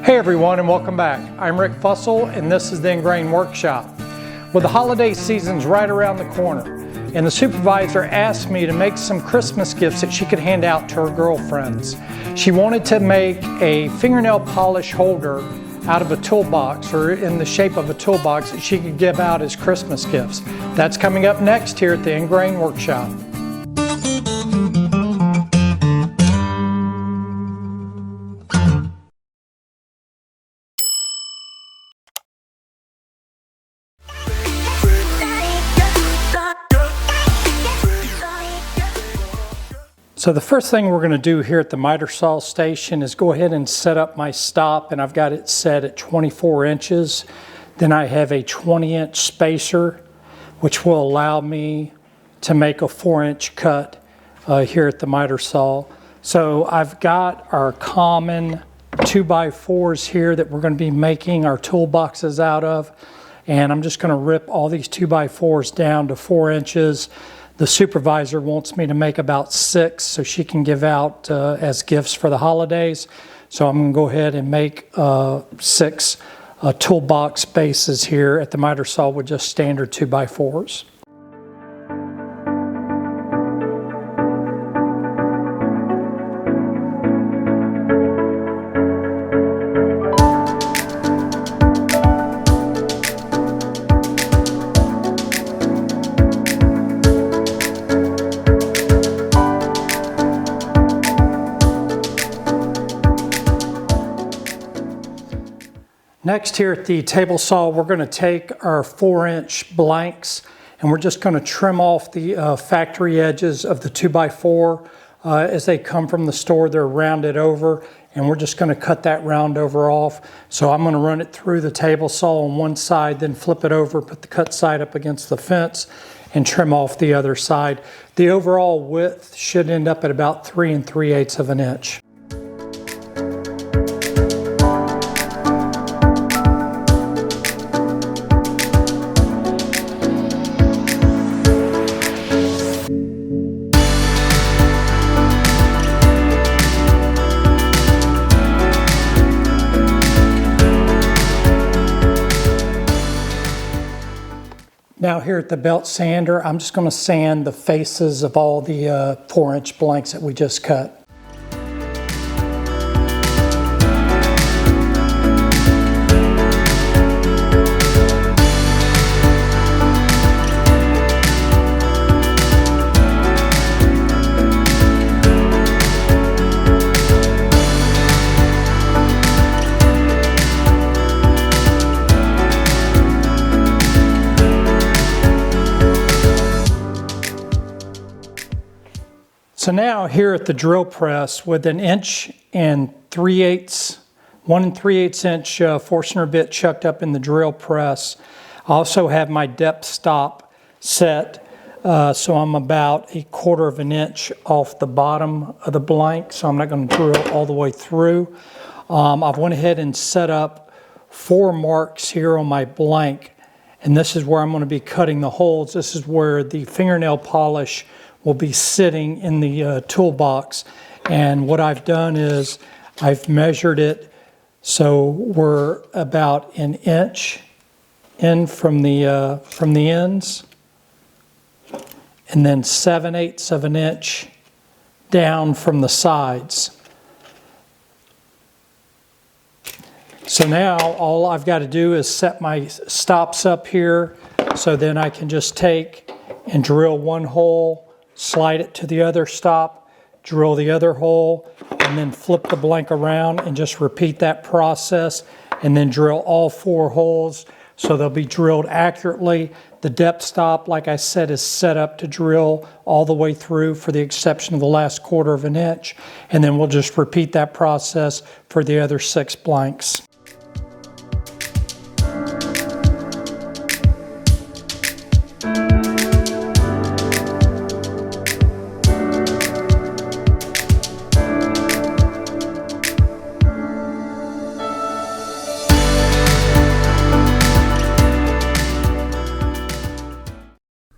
Hey everyone, and welcome back. I'm Rick Fussell and this is the Ingrain Workshop. Well, the holiday season's right around the corner and the supervisor asked me to make some Christmas gifts that she could hand out to her girlfriends. She wanted to make a fingernail polish holder out of a toolbox or in the shape of a toolbox that she could give out as Christmas gifts. That's coming up next here at the Ingrain Workshop. So the first thing we're going to do here at the miter saw station is go ahead and set up my stop, and I've got it set at 24 inches. Then I have a 20-inch spacer which will allow me to make a 4-inch cut here at the miter saw. So I've got our common 2x4s here that we're going to be making our toolboxes out of, and I'm just going to rip all these 2x4s down to 4 inches. The supervisor wants me to make about 6 so she can give out as gifts for the holidays. So I'm going to go ahead and make 6 toolbox bases here at the miter saw with just standard 2x4s. Next here at the table saw, we're going to take our 4-inch blanks and we're just going to trim off the factory edges of the 2x4. As they come from the store, they're rounded over, and we're just going to cut that round over off. So I'm going to run it through the table saw on one side, then flip it over, put the cut side up against the fence, and trim off the other side. The overall width should end up at about 3 3/8 of an inch. Now here at the belt sander, I'm just going to sand the faces of all the 4-inch blanks that we just cut. So now here at the drill press with an 1 3/8 inch Forstner bit chucked up in the drill press, I also have my depth stop set so I'm about 1/4 of an inch off the bottom of the blank, so I'm not going to drill all the way through. I've went ahead and set up 4 marks here on my blank, and this is where I'm going to be cutting the holes. This is where the fingernail polish will be sitting in the toolbox, and what I've done is I've measured it so we're about 1 inch in from the ends, and then 7/8 of an inch down from the sides. So now all I've got to do is set my stops up here, so then I can just take and drill one hole, slide it to the other stop, drill the other hole, and then flip the blank around and just repeat that process, and then drill all 4 holes so they'll be drilled accurately. The depth stop, like I said, is set up to drill all the way through for the exception of the last 1/4 of an inch, and then we'll just repeat that process for the other 6 blanks.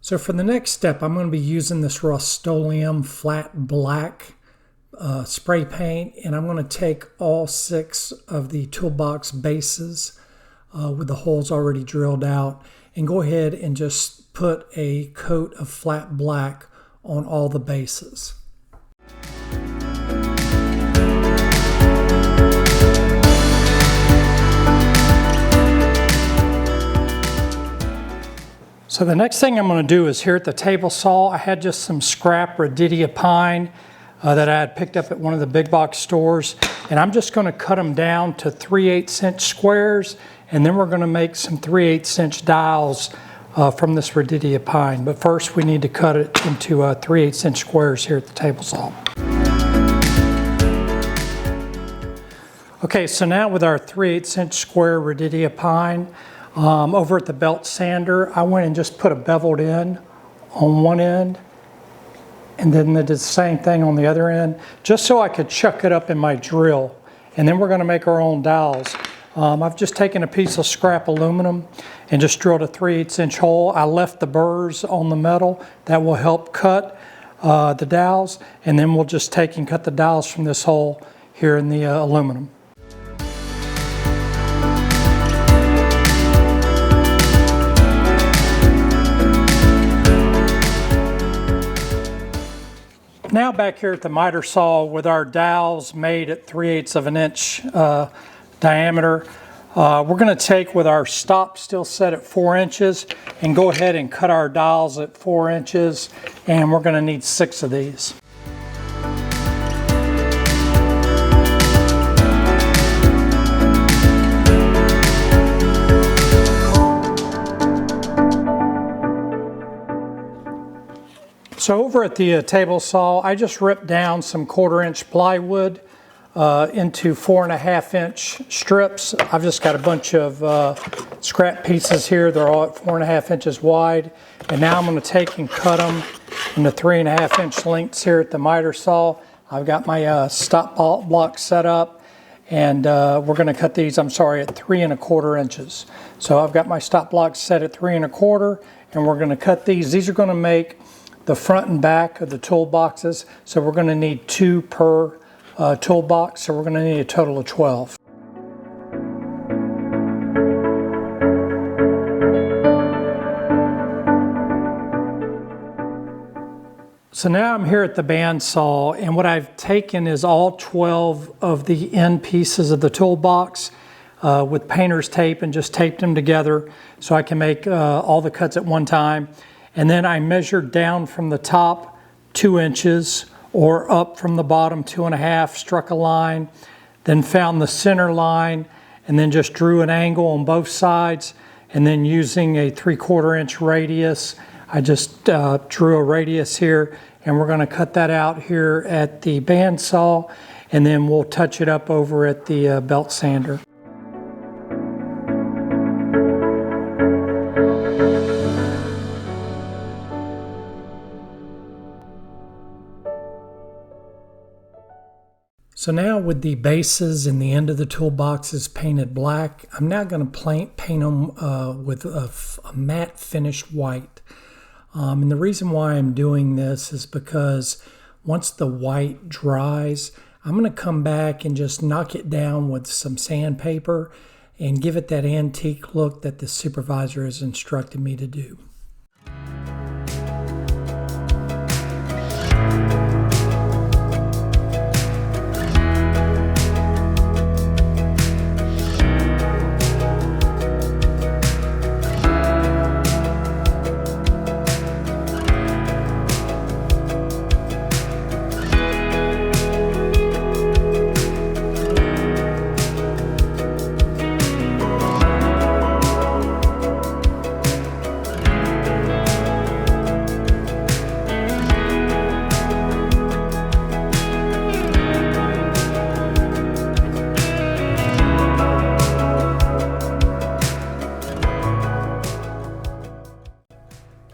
So for the next step, I'm going to be using this Rust-Oleum flat black spray paint, and I'm going to take all 6 of the toolbox bases with the holes already drilled out and go ahead and just put a coat of flat black on all the bases. So the next thing I'm going to do is here at the table saw, I had just some scrap Radidia pine that I had picked up at one of the big box stores, and I'm just going to cut them down to 3/8 inch squares, and then we're going to make some 3/8 inch dials from this Radidia pine. But first we need to cut it into 3/8 inch squares here at the table saw. Okay, so now with our 3/8 inch square Radidia pine, over at the belt sander, I went and just put a beveled end on one end, and then I did the same thing on the other end, just so I could chuck it up in my drill. And then we're going to make our own dowels. I've just taken a piece of scrap aluminum and just drilled a 3/8 inch hole. I left the burrs on the metal. That will help cut the dowels, and then we'll just take and cut the dowels from this hole here in the aluminum. Now back here at the miter saw with our dowels made at 3/8 of an inch diameter, we're going to take with our stop still set at 4 inches and go ahead and cut our dowels at 4 inches, and we're going to need 6 of these. So over at the table saw, I just ripped down some 1/4 inch plywood into 4.5 inch strips. I've just got a bunch of scrap pieces here. They're all at 4.5 inches wide. And now I'm going to take and cut them into 3.5 inch lengths here at the miter saw. I've got my stop block set up, and we're going to cut these, at 3.25 inches. So I've got my stop block set at 3.25, and we're going to cut these. These are going to make the front and back of the toolboxes, so we're going to need 2 per toolbox, so we're going to need a total of 12. So now I'm here at the bandsaw, and what I've taken is all 12 of the end pieces of the toolbox with painter's tape and just taped them together so I can make all the cuts at one time. And then I measured down from the top 2 inches or up from the bottom 2.5, struck a line, then found the center line, and then just drew an angle on both sides. And then using a 3/4 inch radius, I just drew a radius here, and we're going to cut that out here at the bandsaw, and then we'll touch it up over at the belt sander. So now with the bases and the end of the toolboxes painted black, I'm now going to paint them with a matte finish white. And the reason why I'm doing this is because once the white dries, I'm going to come back and just knock it down with some sandpaper and give it that antique look that the supervisor has instructed me to do.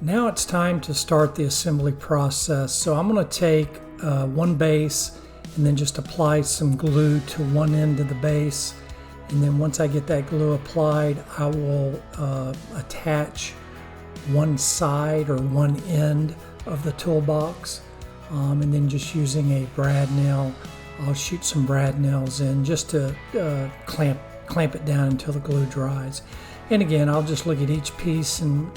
Now it's time to start the assembly process. So I'm going to take one base and then just apply some glue to one end of the base. And then once I get that glue applied, I will attach one side or one end of the toolbox and then just using a brad nail, I'll shoot some brad nails in just to clamp it down until the glue dries. And again, I'll just look at each piece and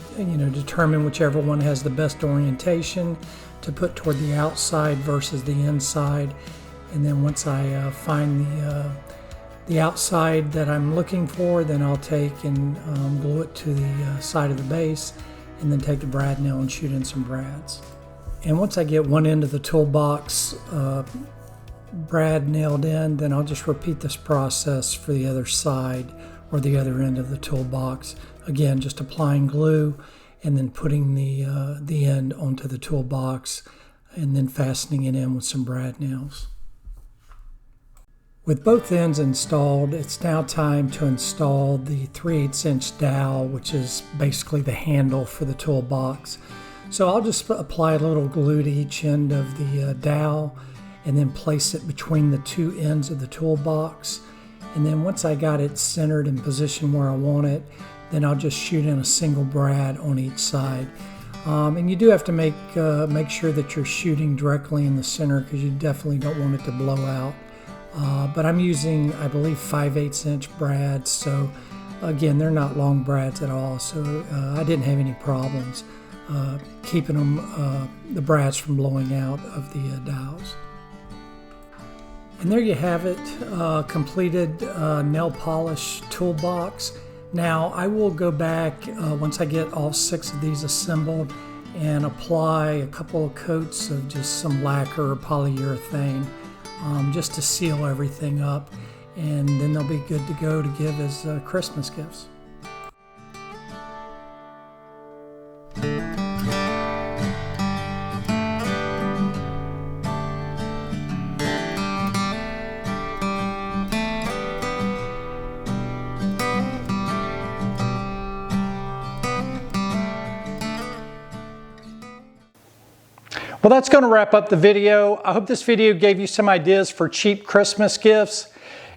determine whichever one has the best orientation to put toward the outside versus the inside. And then once I find the outside that I'm looking for, then I'll take and glue it to the side of the base, and then take the brad nail and shoot in some brads. And once I get one end of the toolbox brad nailed in, then I'll just repeat this process for the other side or the other end of the toolbox. Again, just applying glue and then putting the end onto the toolbox and then fastening it in with some brad nails. With both ends installed, it's now time to install the 3/8 inch dowel, which is basically the handle for the toolbox. So I'll just apply a little glue to each end of the dowel and then place it between the two ends of the toolbox. And then once I got it centered and positioned where I want it, then I'll just shoot in a single brad on each side. And you do have to make sure that you're shooting directly in the center, because you definitely don't want it to blow out. But I'm using, I believe, 5/8 inch brads, so again, they're not long brads at all, so I didn't have any problems keeping them, the brads from blowing out of the dowels. And there you have it, completed nail polish toolbox. Now I will go back once I get all 6 of these assembled and apply a couple of coats of just some lacquer or polyurethane just to seal everything up, and then they'll be good to go to give as Christmas gifts. Well, that's going to wrap up the video. I hope this video gave you some ideas for cheap Christmas gifts.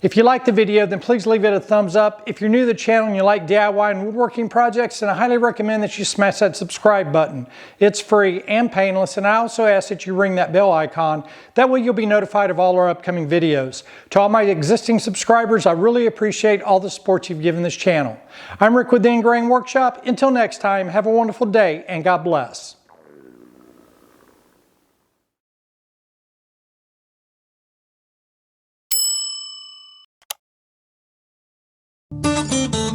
If you liked the video, then please leave it a thumbs up. If you're new to the channel and you like DIY and woodworking projects, then I highly recommend that you smash that subscribe button. It's free and painless, and I also ask that you ring that bell icon. That way you'll be notified of all our upcoming videos. To all my existing subscribers, I really appreciate all the support you've given this channel. I'm Rick with the Ingrain Workshop. Until next time, have a wonderful day and God bless. Thank you.